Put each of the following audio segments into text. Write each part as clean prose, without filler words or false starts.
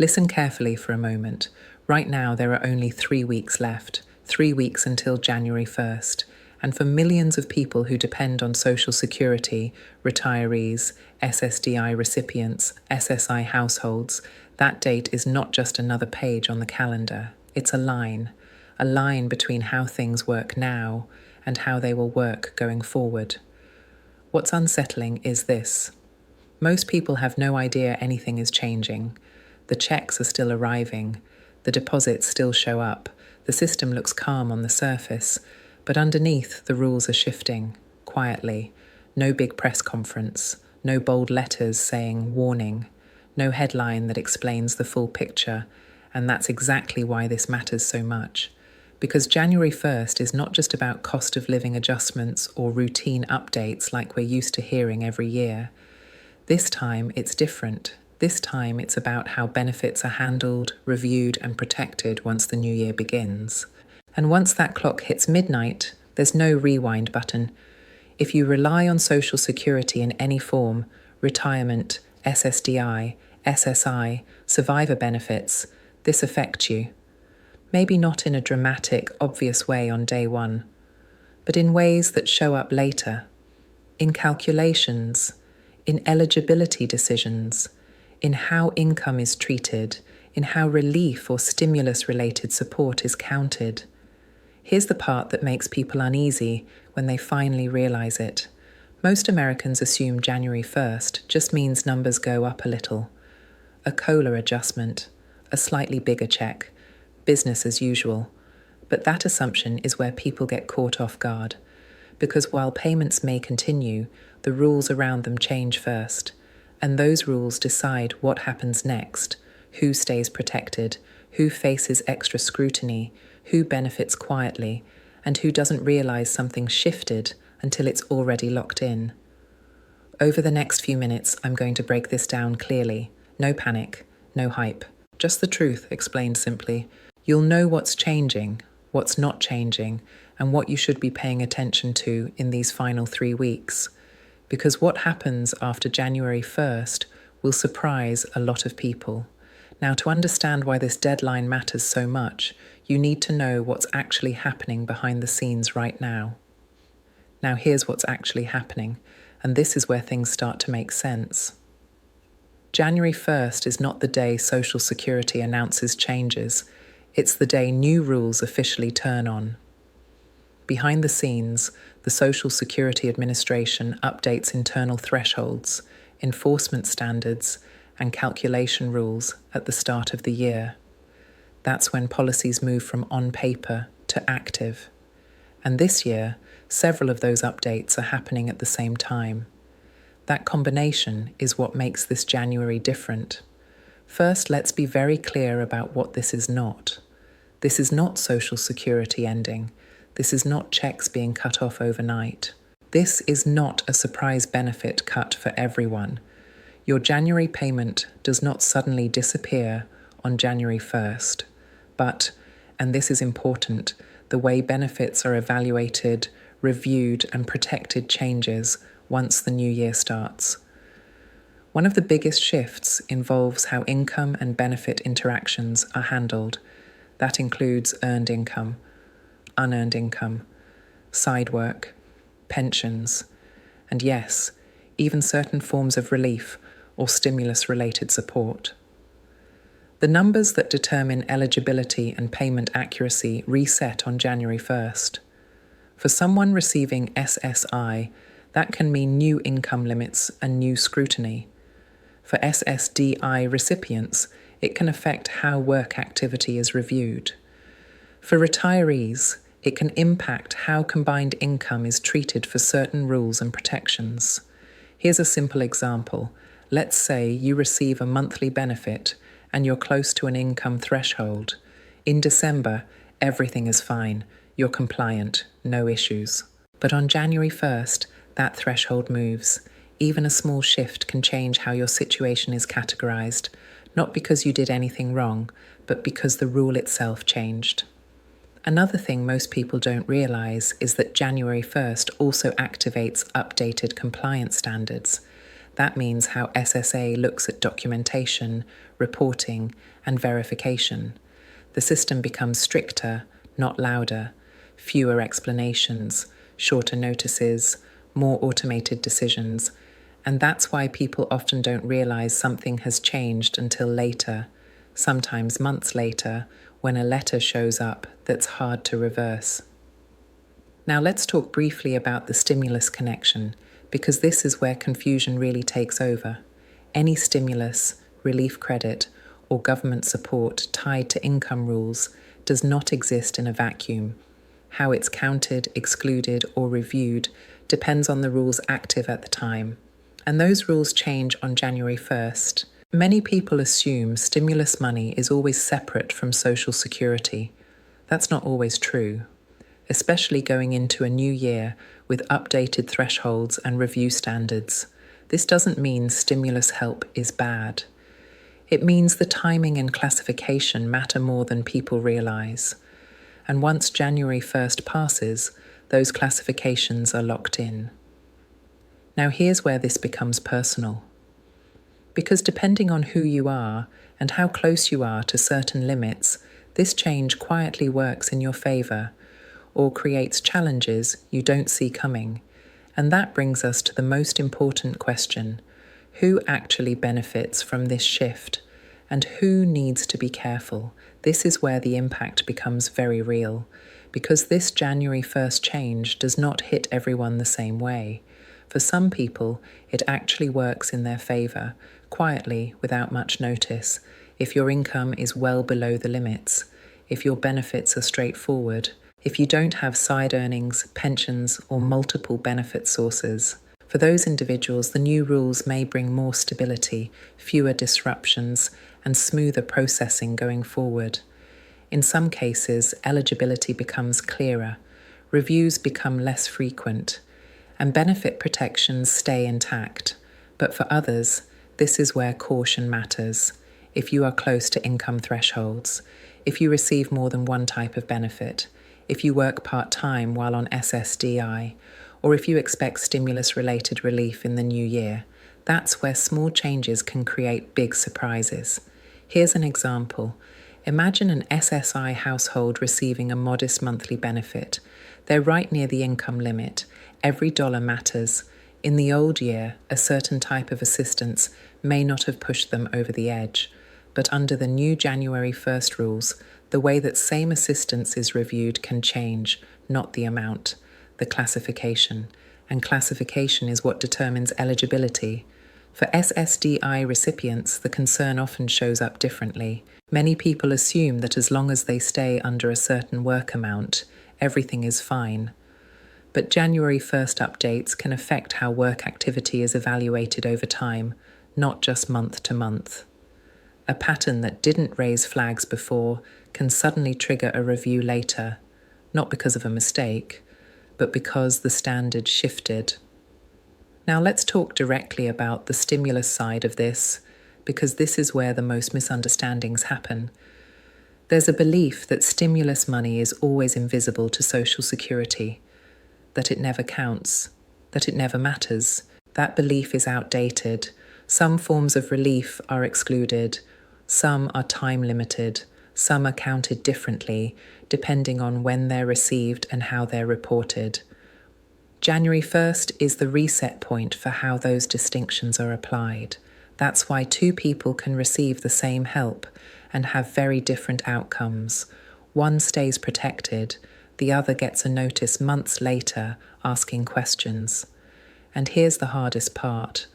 Listen carefully for a moment. Right now, there are only 3 weeks left, 3 weeks until January 1st. And for millions of people who depend on Social Security, retirees, SSDI recipients, SSI households, that date is not just another page on the calendar. It's a line between how things work now and how they will work going forward. What's unsettling is this. Most people have no idea anything is changing. The checks are still arriving. The deposits still show up. The system looks calm on the surface, but underneath the rules are shifting, quietly. No big press conference, no bold letters saying warning, no headline that explains the full picture, and that's exactly why this matters so much. Because January 1st is not just about cost of living adjustments or routine updates like we're used to hearing every year. This time it's different. This time it's about how benefits are handled, reviewed, and protected once the new year begins. And once that clock hits midnight, there's no rewind button. If you rely on Social Security in any form, retirement, SSDI, SSI, survivor benefits, this affects you. Maybe not in a dramatic, obvious way on day one, but in ways that show up later, in calculations, in eligibility decisions, in how income is treated, in how relief or stimulus-related support is counted. Here's the part that makes people uneasy when they finally realize it. Most Americans assume January 1st just means numbers go up a little. A COLA adjustment, a slightly bigger check, business as usual. But that assumption is where people get caught off guard. Because while payments may continue, the rules around them change first. And those rules decide what happens next, who stays protected, who faces extra scrutiny, who benefits quietly, and who doesn't realize something shifted until it's already locked in. Over the next few minutes, I'm going to break this down clearly. No panic, no hype. Just the truth, explained simply. You'll know what's changing, what's not changing, and what you should be paying attention to in these final 3 weeks. Because what happens after January 1st will surprise a lot of people. Now, to understand why this deadline matters so much, you need to know what's actually happening behind the scenes right now. Now, here's what's actually happening, and this is where things start to make sense. January 1st is not the day Social Security announces changes. It's the day new rules officially turn on. Behind the scenes, the Social Security Administration updates internal thresholds, enforcement standards, and calculation rules at the start of the year. That's when policies move from on paper to active. And this year, several of those updates are happening at the same time. That combination is what makes this January different. First, let's be very clear about what this is not. This is not Social Security ending. This is not checks being cut off overnight. This is not a surprise benefit cut for everyone. Your January payment does not suddenly disappear on January 1st. But, and this is important, the way benefits are evaluated, reviewed, and protected changes once the new year starts. One of the biggest shifts involves how income and benefit interactions are handled. That includes earned income, unearned income, side work, pensions, and yes, even certain forms of relief or stimulus-related support. The numbers that determine eligibility and payment accuracy reset on January 1st. For someone receiving SSI, that can mean new income limits and new scrutiny. For SSDI recipients, it can affect how work activity is reviewed. For retirees, it can impact how combined income is treated for certain rules and protections. Here's a simple example. Let's say you receive a monthly benefit and you're close to an income threshold. In December, everything is fine. You're compliant, no issues. But on January 1st, that threshold moves. Even a small shift can change how your situation is categorized, not because you did anything wrong, but because the rule itself changed. Another thing most people don't realize is that January 1st also activates updated compliance standards. That means how SSA looks at documentation, reporting, and verification. The system becomes stricter, not louder, fewer explanations, shorter notices, more automated decisions. And that's why people often don't realize something has changed until later, sometimes months later, when a letter shows up that's hard to reverse. Now let's talk briefly about the stimulus connection, because this is where confusion really takes over. Any stimulus, relief credit, or government support tied to income rules does not exist in a vacuum. How it's counted, excluded, or reviewed depends on the rules active at the time. And those rules change on January 1st. Many people assume stimulus money is always separate from Social Security. That's not always true, especially going into a new year with updated thresholds and review standards. This doesn't mean stimulus help is bad. It means the timing and classification matter more than people realize. And once January 1st passes, those classifications are locked in. Now here's where this becomes personal. Because depending on who you are and how close you are to certain limits, this change quietly works in your favor or creates challenges you don't see coming. And that brings us to the most important question: who actually benefits from this shift and who needs to be careful? This is where the impact becomes very real, because this January 1st change does not hit everyone the same way. For some people, it actually works in their favor, quietly, without much notice, if your income is well below the limits, if your benefits are straightforward, if you don't have side earnings, pensions, or multiple benefit sources. For those individuals, the new rules may bring more stability, fewer disruptions, and smoother processing going forward. In some cases, eligibility becomes clearer, reviews become less frequent, and benefit protections stay intact. But for others, this is where caution matters. If you are close to income thresholds, if you receive more than one type of benefit, if you work part-time while on SSDI, or if you expect stimulus-related relief in the new year, that's where small changes can create big surprises. Here's an example. Imagine an SSI household receiving a modest monthly benefit. They're right near the income limit. Every dollar matters. In the old year, a certain type of assistance may not have pushed them over the edge. But under the new January 1st rules, the way that same assistance is reviewed can change, not the amount, the classification. And classification is what determines eligibility. For SSDI recipients, the concern often shows up differently. Many people assume that as long as they stay under a certain work amount, everything is fine. But January 1st updates can affect how work activity is evaluated over time, not just month to month. A pattern that didn't raise flags before can suddenly trigger a review later, not because of a mistake, but because the standard shifted. Now let's talk directly about the stimulus side of this, because this is where the most misunderstandings happen. There's a belief that stimulus money is always invisible to Social Security, that it never counts, that it never matters. That belief is outdated. Some forms of relief are excluded, some are time limited, some are counted differently, depending on when they're received and how they're reported. January 1st is the reset point for how those distinctions are applied. That's why two people can receive the same help and have very different outcomes. One stays protected, the other gets a notice months later asking questions. And here's the hardest part.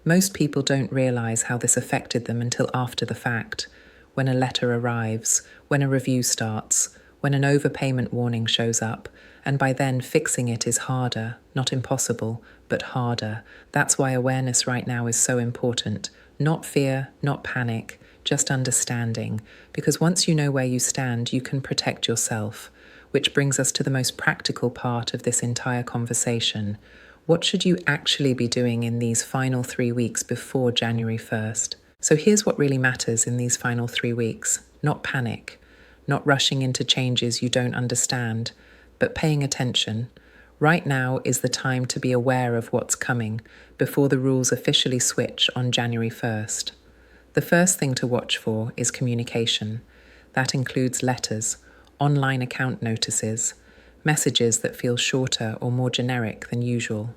Most people don't realize how this affected them until after the fact, when a letter arrives, when a review starts, when an overpayment warning shows up, and by then fixing it is harder, not impossible, but harder. That's why awareness right now is so important. Not fear, not panic, just understanding. Because once you know where you stand, you can protect yourself. Which brings us to the most practical part of this entire conversation. What should you actually be doing in these final 3 weeks before January 1st? So here's what really matters in these final 3 weeks. Not panic, not rushing into changes you don't understand, but paying attention, Right now is the time to be aware of what's coming before the rules officially switch on January 1st. The first thing to watch for is communication. That includes letters, online account notices, messages that feel shorter or more generic than usual.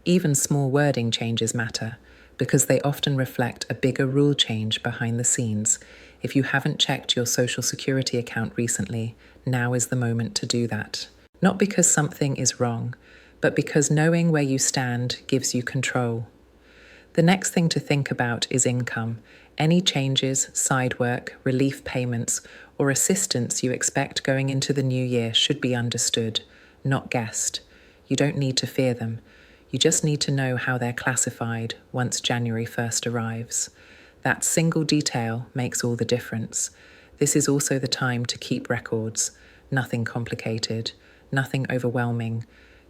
Even small wording changes matter because they often reflect a bigger rule change behind the scenes. If you haven't checked your Social Security account recently, now is the moment to do that. Not because something is wrong, but because knowing where you stand gives you control. The next thing to think about is income. Any changes, side work, relief payments, or assistance you expect going into the new year should be understood, not guessed. You don't need to fear them. You just need to know how they're classified once January 1st arrives. That single detail makes all the difference. This is also the time to keep records. Nothing complicated, nothing overwhelming.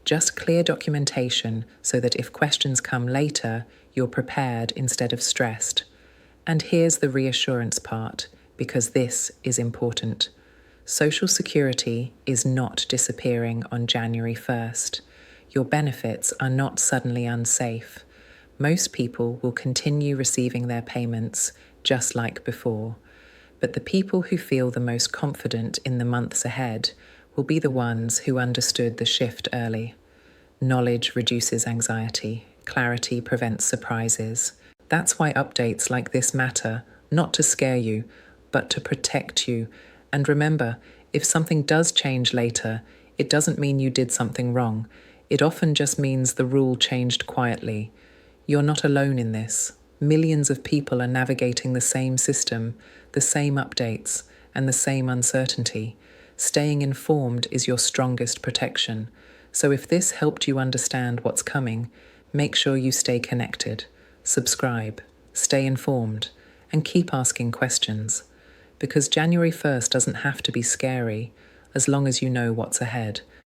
Just clear documentation so that if questions come later, you're prepared instead of stressed. And here's the reassurance part, because this is important. Social Security is not disappearing on January 1st. Your benefits are not suddenly unsafe. Most people will continue receiving their payments just like before. But the people who feel the most confident in the months ahead will be the ones who understood the shift early. Knowledge reduces anxiety. Clarity prevents surprises. That's why updates like this matter, not to scare you, but to protect you. And remember, if something does change later, it doesn't mean you did something wrong. It often just means the rule changed quietly. You're not alone in this. Millions of people are navigating the same system, the same updates, and the same uncertainty. Staying informed is your strongest protection. So if this helped you understand what's coming, make sure you stay connected, subscribe, stay informed, and keep asking questions. Because January 1st doesn't have to be scary, as long as you know what's ahead.